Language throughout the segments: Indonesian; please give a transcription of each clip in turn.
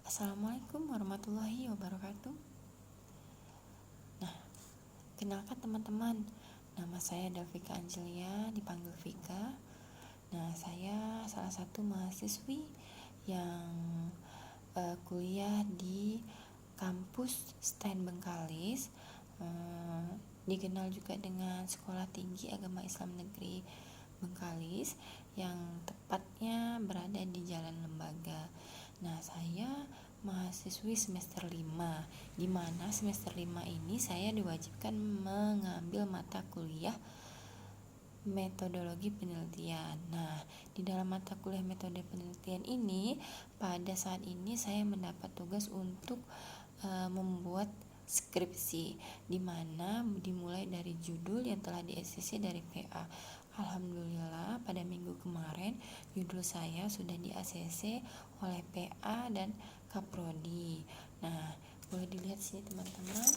Assalamualaikum warahmatullahi wabarakatuh. Nah, kenalkan teman-teman, nama saya Delvika Angelia, dipanggil Vika. Nah, saya salah satu mahasiswi yang kuliah di kampus STAN Bengkalis, dikenal juga dengan Sekolah Tinggi Agama Islam Negeri Bengkalis, yang tepatnya berada di Jalan Lembaga. Nah, saya mahasiswi semester 5, di mana semester 5 ini saya diwajibkan mengambil mata kuliah metodologi penelitian. Nah, di dalam mata kuliah metode penelitian ini, pada saat ini saya mendapat tugas untuk membuat skripsi, di mana dimulai dari judul yang telah di-ACC dari PA. Alhamdulillah pada minggu kemarin judul saya sudah di-ACC oleh PA dan Kaprodi. Nah, boleh dilihat sini teman-teman.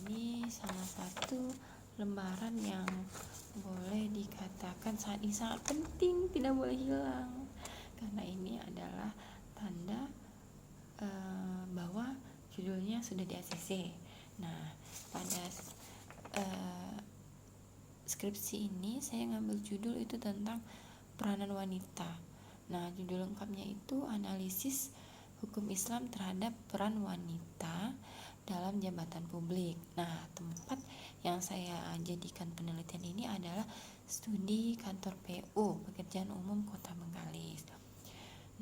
Ini salah satu lembaran yang boleh dikatakan saat ini sangat penting, tidak boleh hilang, karena ini adalah tanda bahwa judulnya sudah di-ACC. Nah, pada skripsi ini saya ngambil judul itu tentang peranan wanita. Nah, judul lengkapnya itu analisis hukum Islam terhadap peran wanita dalam jabatan publik. Nah, tempat yang saya jadikan penelitian ini adalah studi kantor PU, Pekerjaan Umum Kota Bengkalis.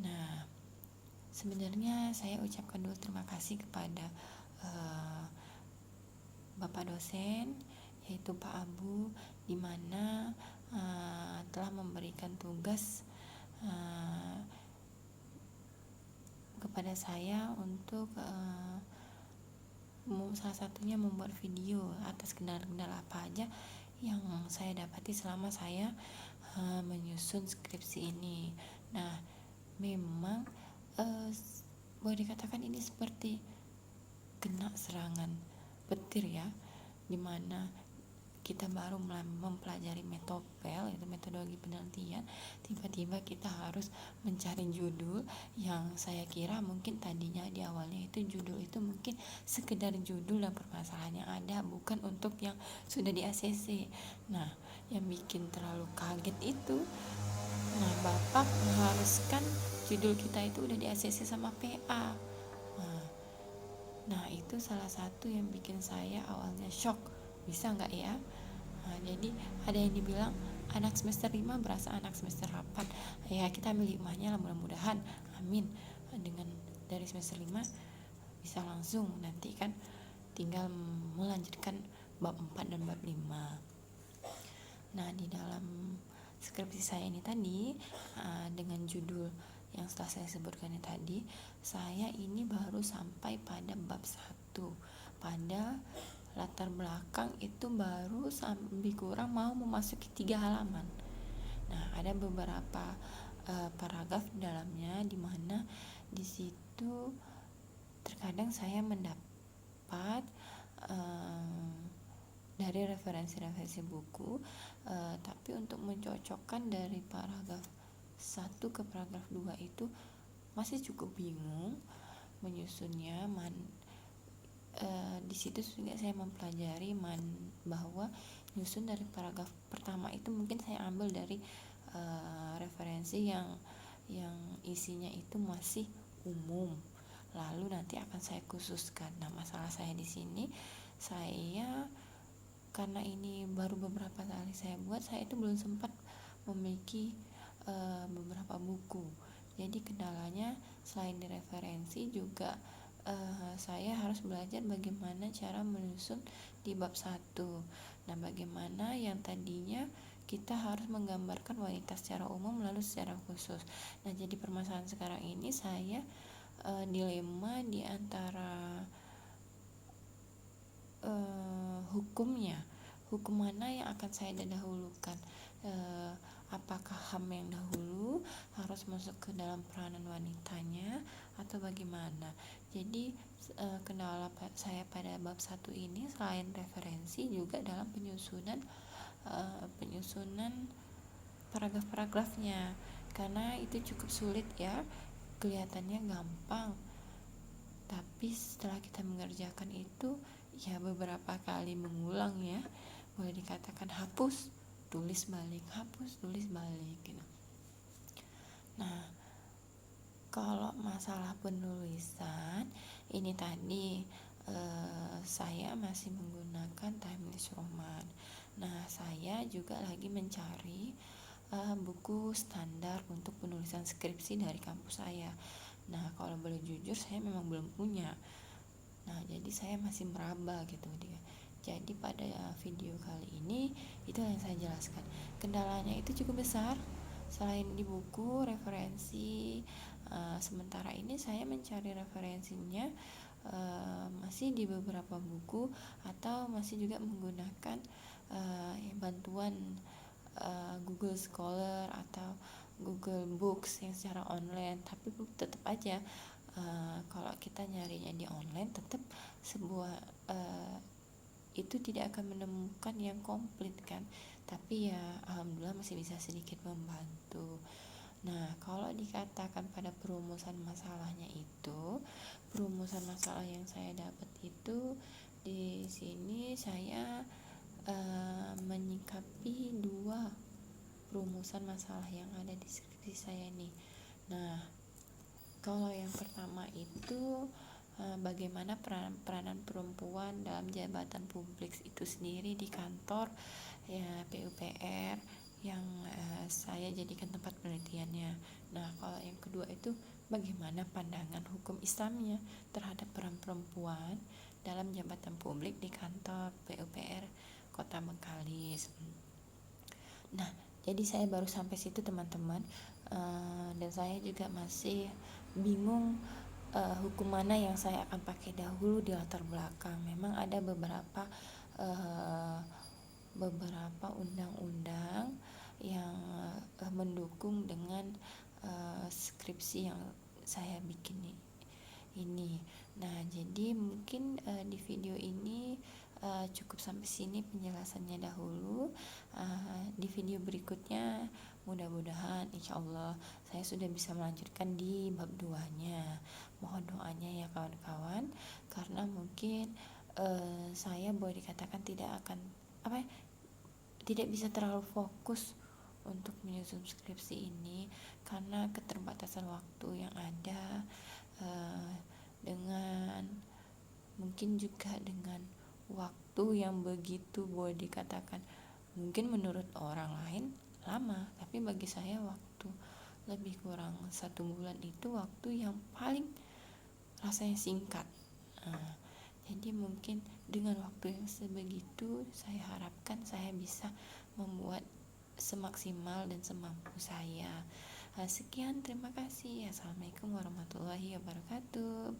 Nah, sebenarnya saya ucapkan dulu terima kasih kepada Bapak dosen, yaitu Pak Abu, di mana telah memberikan tugas kepada saya untuk salah satunya membuat video atas kendala-kendala apa aja yang saya dapati selama saya menyusun skripsi ini. Nah, memang boleh dikatakan ini seperti kena serangan petir ya, dimana kita baru mempelajari metopel, itu metodologi penelitian, tiba-tiba kita harus mencari judul yang saya kira mungkin tadinya di awalnya itu judul itu mungkin sekedar judul dan permasalahannya ada, bukan untuk yang sudah di ACC. Nah, yang bikin terlalu kaget itu, nah Bapak mengharuskan judul kita itu udah di ACC sama PA. Nah, itu salah satu yang bikin saya awalnya shock, bisa nggak ya? Nah, jadi ada yang dibilang anak semester 5 berasa anak semester 8. Ya, kita ambil hikmahnya lah, mudah-mudahan, amin, dengan dari semester 5 bisa langsung nanti kan tinggal melanjutkan bab 4 dan bab 5. Nah, di dalam skripsi saya ini tadi, dengan judul yang setelah saya sebutkan ini tadi, saya ini baru sampai pada bab 1. Pada latar belakang itu baru lebih kurang mau memasuki 3 halaman. Nah, ada beberapa paragraf di dalamnya, di mana di situ terkadang saya mendapat dari referensi-referensi buku, tapi untuk mencocokkan dari paragraf 1 ke paragraf 2 itu masih cukup bingung menyusunnya. Di situ juga saya mempelajari bahwa nyusun dari paragraf pertama itu mungkin saya ambil dari referensi yang isinya itu masih umum, lalu nanti akan saya khususkan. Nah, masalah saya di sini, saya karena ini baru beberapa kali saya buat, saya itu belum sempat memiliki beberapa buku. Jadi kendalanya selain di referensi juga saya harus belajar bagaimana cara menyusun di bab 1. Nah, bagaimana yang tadinya kita harus menggambarkan wanita secara umum lalu secara khusus. Nah, jadi permasalahan sekarang ini saya dilema di antara hukum mana yang akan saya dahulukan, apakah HAM yang dahulu harus masuk ke dalam peranan wanitanya atau bagaimana. Jadi kendala saya pada bab 1 ini selain referensi juga dalam penyusunan paragraf-paragrafnya, karena itu cukup sulit ya. kelihatannya gampang, tapi setelah kita mengerjakan itu ya beberapa kali mengulang ya, boleh dikatakan hapus tulis balik, hapus tulis balik gitu. Nah, kalau masalah penulisan ini tadi saya masih menggunakan timeless roman. Nah, saya juga lagi mencari buku standar untuk penulisan skripsi dari kampus saya. Nah, kalau boleh jujur saya memang belum punya. Nah, jadi saya masih meraba gitu dia. Jadi pada video kali ini itu yang saya jelaskan. Kendalanya itu cukup besar. Selain di buku referensi, sementara ini saya mencari referensinya masih di beberapa buku atau masih juga menggunakan bantuan Google Scholar atau Google Books yang secara online. Tapi tetap aja kalau kita nyarinya di online tetap sebuah itu tidak akan menemukan yang komplit kan, tapi ya alhamdulillah masih bisa sedikit membantu. Nah, kalau dikatakan pada perumusan masalahnya itu, perumusan masalah yang saya dapat itu di sini saya menyikapi dua perumusan masalah yang ada di skripsi saya nih. Nah, kalau yang pertama itu bagaimana peranan perempuan dalam jabatan publik itu sendiri di kantor ya PUPR yang saya jadikan tempat penelitiannya. Nah, kalau yang kedua itu bagaimana pandangan hukum Islamnya terhadap peran perempuan dalam jabatan publik di kantor PUPR Kota Bengkalis. Nah, jadi saya baru sampai situ teman-teman, dan saya juga masih bingung hukum mana yang saya akan pakai dahulu di latar belakang. Memang ada beberapa undang-undang yang mendukung dengan skripsi yang saya bikin ini. Nah, jadi mungkin di video ini cukup sampai sini penjelasannya dahulu. Di video berikutnya mudah-mudahan insyaallah saya sudah bisa melanjutkan di bab 2-nya. Mohon doanya ya kawan-kawan, karena mungkin saya boleh dikatakan tidak bisa terlalu fokus untuk menyusun skripsi ini karena keterbatasan waktu yang ada, dengan mungkin juga dengan waktu yang begitu boleh dikatakan mungkin menurut orang lain lama, tapi bagi saya waktu lebih kurang 1 bulan itu waktu yang paling rasanya singkat. Jadi mungkin dengan waktu yang sebegitu saya harapkan saya bisa membuat semaksimal dan semampu saya. Sekian, terima kasih. Assalamualaikum warahmatullahi wabarakatuh.